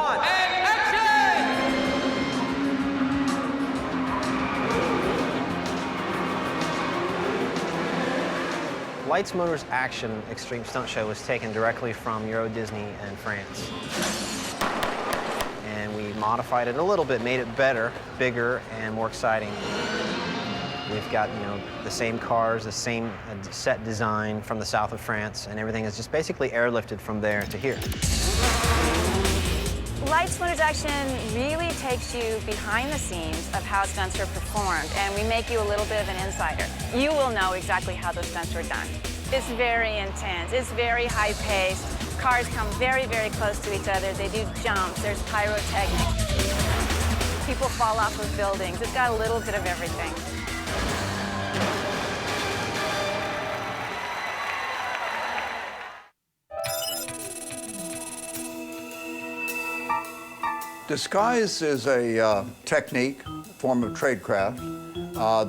1, and action! Lights, Motors, Action Extreme Stunt Show was taken directly from Euro Disney in France. And we modified it a little bit, made it better, bigger, and more exciting. We've got, the same cars, the same set design from the south of France, and everything is just basically airlifted from there to here. Lights, Motors, Action really takes you behind the scenes of how stunts are performed, and we make you a little bit of an insider. You will know exactly how those stunts are done. It's very intense. It's very high-paced. Cars come very, very close to each other. They do jumps. There's pyrotechnics. People fall off of buildings. It's got a little bit of everything. Disguise is a technique, form of tradecraft,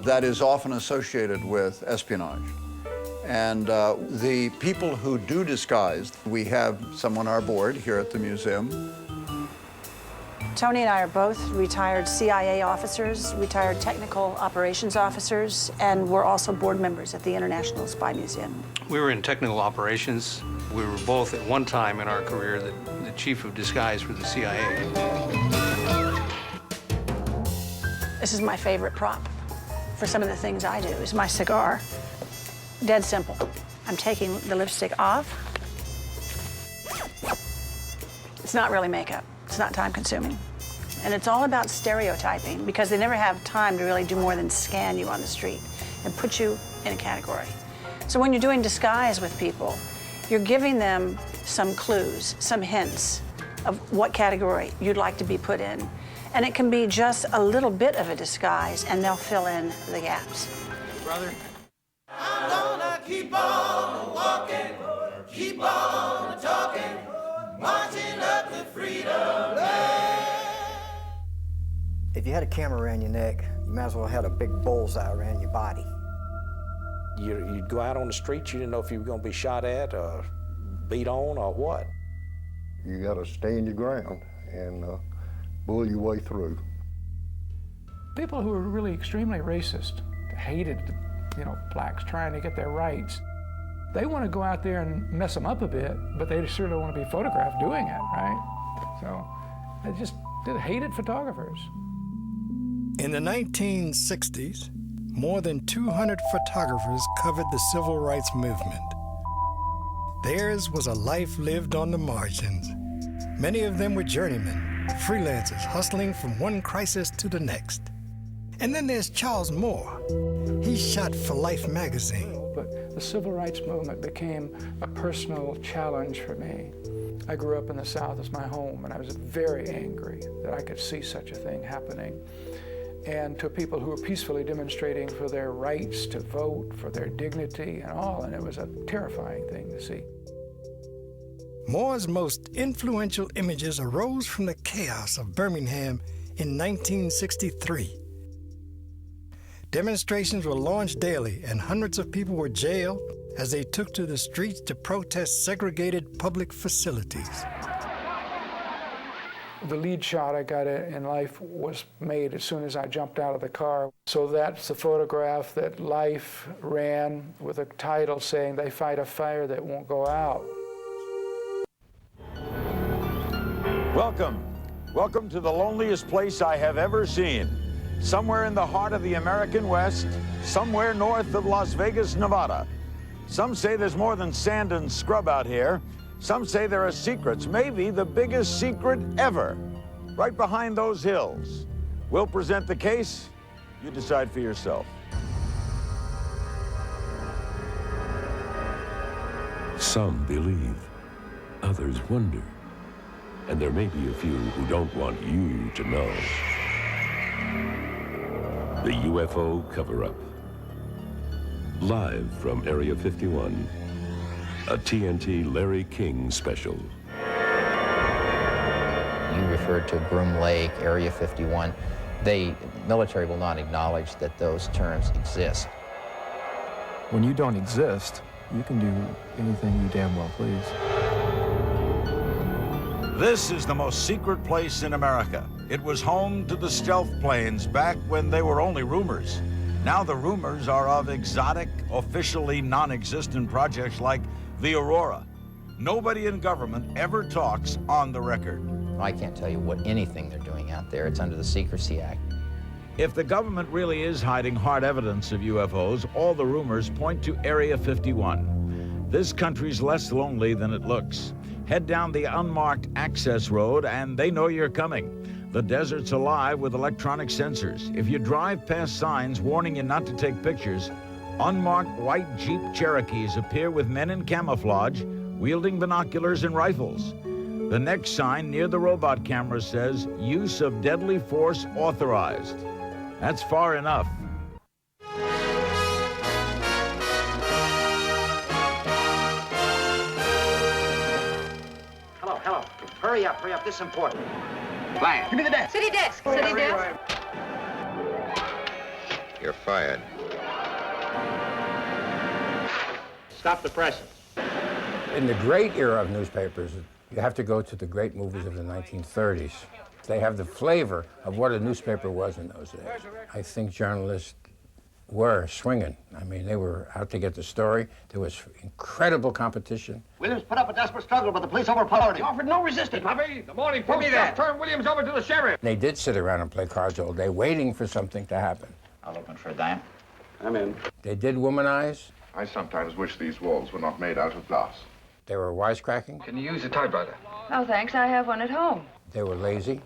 that is often associated with espionage. And the people who do disguise, we have someone on our board here at the museum. Tony and I are both retired CIA officers, retired technical operations officers, and we're also board members at the International Spy Museum. We were in technical operations. We were both at one time in our career the chief of disguise for the CIA. This is my favorite prop for some of the things I do, is my cigar. Dead simple. I'm taking the lipstick off. It's not really makeup. It's not time-consuming. And it's all about stereotyping, because they never have time to really do more than scan you on the street and put you in a category. So when you're doing disguise with people, you're giving them some clues, some hints of what category you'd like to be put in. And it can be just a little bit of a disguise, and they'll fill in the gaps. Brother? I'm gonna keep on walking, keep on talking, marching up the freedom line. If you had a camera around your neck, you might as well have a big bullseye around your body. You'd go out on the street, you didn't know if you were going to be shot at or beat on or what. You got to stand your ground and bull your way through. People who were really extremely racist, hated, blacks trying to get their rights, they want to go out there and mess them up a bit, but they sure don't want to be photographed doing it, right? So they hated photographers. In the 1960s, more than 200 photographers covered the civil rights movement. Theirs was a life lived on the margins. Many of them were journeymen, freelancers hustling from one crisis to the next. And then there's Charles Moore. He shot for Life magazine. But the civil rights movement became a personal challenge for me. I grew up in the South as my home, and I was very angry that I could see such a thing happening. And to people who were peacefully demonstrating for their rights to vote, for their dignity and all, and it was a terrifying thing to see. Moore's most influential images arose from the chaos of Birmingham in 1963. Demonstrations were launched daily, and hundreds of people were jailed as they took to the streets to protest segregated public facilities. The lead shot I got in Life was made as soon as I jumped out of the car. So that's the photograph that Life ran with a title saying, "They fight a fire that won't go out." Welcome. Welcome to the loneliest place I have ever seen. Somewhere in the heart of the American West, somewhere north of Las Vegas, Nevada. Some say there's more than sand and scrub out here. Some say there are secrets, maybe the biggest secret ever, right behind those hills. We'll present the case. You decide for yourself. Some believe, others wonder, and there may be a few who don't want you to know. The UFO Coverup. Live from Area 51. A TNT Larry King special. You referred to Groom Lake, Area 51. The military will not acknowledge that those terms exist. When you don't exist, you can do anything you damn well please. This is the most secret place in America. It was home to the stealth planes back when they were only rumors. Now the rumors are of exotic, officially non-existent projects like the Aurora. Nobody in government ever talks on the record. I can't tell you what anything they're doing out there. It's under the Secrecy Act. If the government really is hiding hard evidence of UFOs, all the rumors point to Area 51. This country's less lonely than it looks. Head down the unmarked access road and they know you're coming. The desert's alive with electronic sensors. If you drive past signs warning you not to take pictures, unmarked white Jeep Cherokees appear with men in camouflage, wielding binoculars and rifles. The next sign near the robot camera says, use of deadly force authorized. That's far enough. Hello. Hurry up. This is important. Quiet. Give me the desk. City desk. City desk. You're fired. Stop the press. In the great era of newspapers, you have to go to the great movies of the 1930s. They have the flavor of what a newspaper was in those days. I think journalists were swinging. I mean, they were out to get the story. There was incredible competition. Williams put up a desperate struggle, but the police overpowered him. He offered no resistance. Bobby, the morning post turned Williams over to the sheriff. They did sit around and play cards all day, waiting for something to happen. I'll open for a dime. I'm in. They did womanize. I sometimes wish these walls were not made out of glass. They were wisecracking. Can you use a typewriter? Oh, thanks. I have one at home. They were lazy.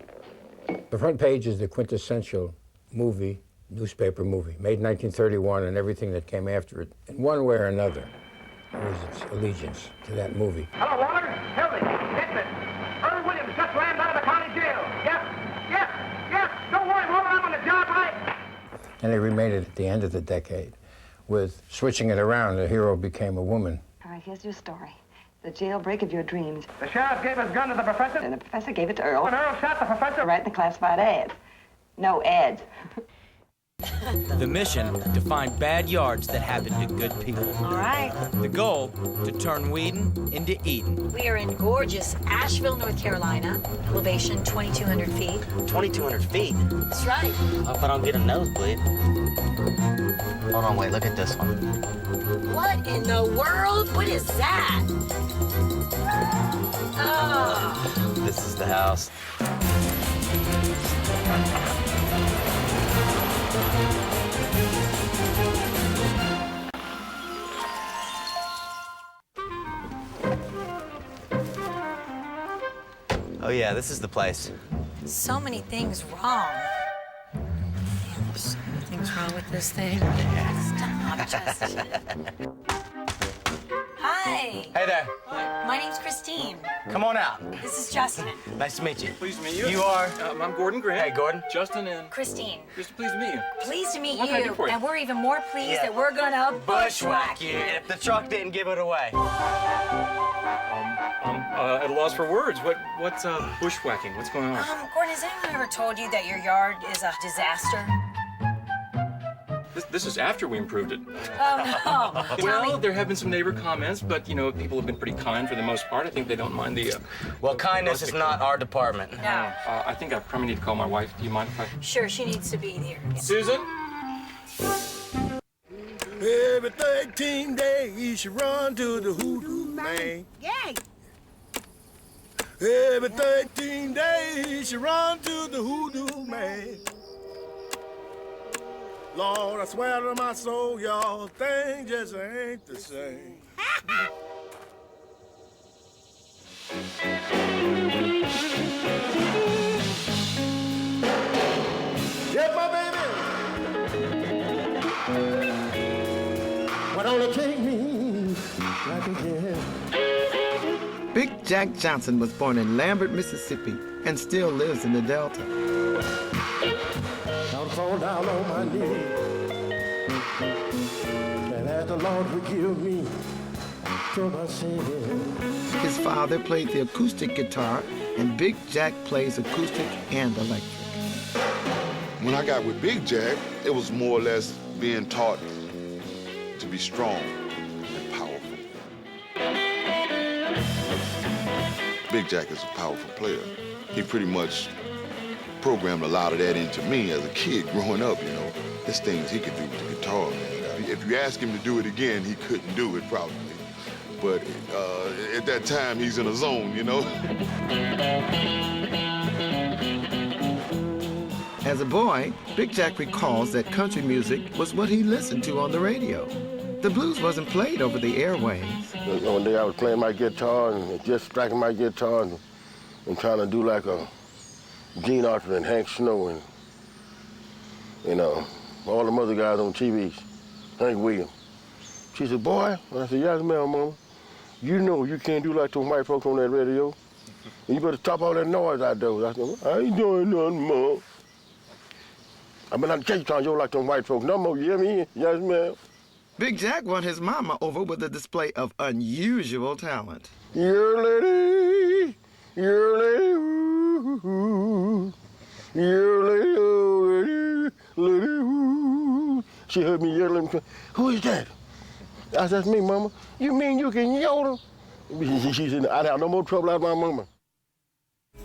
The front page is the quintessential newspaper movie, made in 1931, and everything that came after it, in one way or another, was its allegiance to that movie. Hello, Waller. Hildy. Hitman. Earl Williams just landed out of the county jail. Yep. Don't worry, Waller. I'm on the job, right? And they remade it at the end of the decade with switching it around. The hero became a woman. All right, here's your story. The jailbreak of your dreams. The sheriff gave his gun to the professor. And the professor gave it to Earl. And Earl shot the professor. Right in the classified ads. No ads. The mission, to find bad yards that happen to good people. All right. The goal, to turn Whedon into Eden. We are in gorgeous Asheville, North Carolina. Elevation 2,200 feet. 2,200 feet? That's right. I hope I don't get a nosebleed. Hold on, wait, look at this one. What in the world? What is that? Oh. This is the house. Oh yeah, this is the place. So many things wrong. So many things wrong with this thing. Stop, Justin. Hi. Hey there. My name's Christine. Come on out. This is Justin. Nice to meet you. Pleased to meet you. You are? I'm Gordon Grant. Hey, Gordon. Justin and... Christine. Just pleased to meet you. Pleased to meet What can I do for you? And we're even more pleased that we're gonna bushwhack you. If the truck didn't give it away. At a loss for words. What's bushwhacking? What's going on? Gordon, has anyone ever told you that your yard is a disaster? This is after we improved it. Oh, no. Well, there have been some neighbor comments, but, you know, people have been pretty kind for the most part. I think they don't mind the... Well, kindness is not our department. No. I think I probably need to call my wife. Do you mind if I... Sure, she needs to be here. Susan? Every 13 days you run to the hoodoo man. Yay! Every 13 days you run to the hoodoo man. Lord, I swear to my soul, y'all, things just ain't the same. Yeah, my baby. Why don't it take me like a gem? Big Jack Johnson was born in Lambert, Mississippi, and still lives in the Delta. I'll fall down on my knees and ask the Lord forgive me for my sins. His father played the acoustic guitar, and Big Jack plays acoustic and electric. When I got with Big Jack, it was more or less being taught to be strong and powerful. Big Jack is a powerful player. He pretty much programmed a lot of that into me as a kid growing up, you know. There's things he could do with the guitar, man. If you ask him to do it again, he couldn't do it probably. But at that time, he's in a zone, you know. As a boy, Big Jack recalls that country music was what he listened to on the radio. The blues wasn't played over the airwaves. One day I was playing my guitar and just striking my guitar and trying to do like a Gene Autry and Hank Snow and all them other guys on TV, Hank Williams. She said, boy, and I said, yes, ma'am, Mama. You know you can't do like those white folks on that radio. And you better stop all that noise out there. I said, I ain't doing nothing, Mom. I've been out to church trying to like them white folks. No more, you hear me? Yes, ma'am. Big Jack won his mama over with a display of unusual talent. Your lady, ooh, your lady, oh, lady, ooh. She heard me yelling, who is that? I said, that's me, Mama. You mean you can yodel? She said, I'd have no more trouble out of my mama.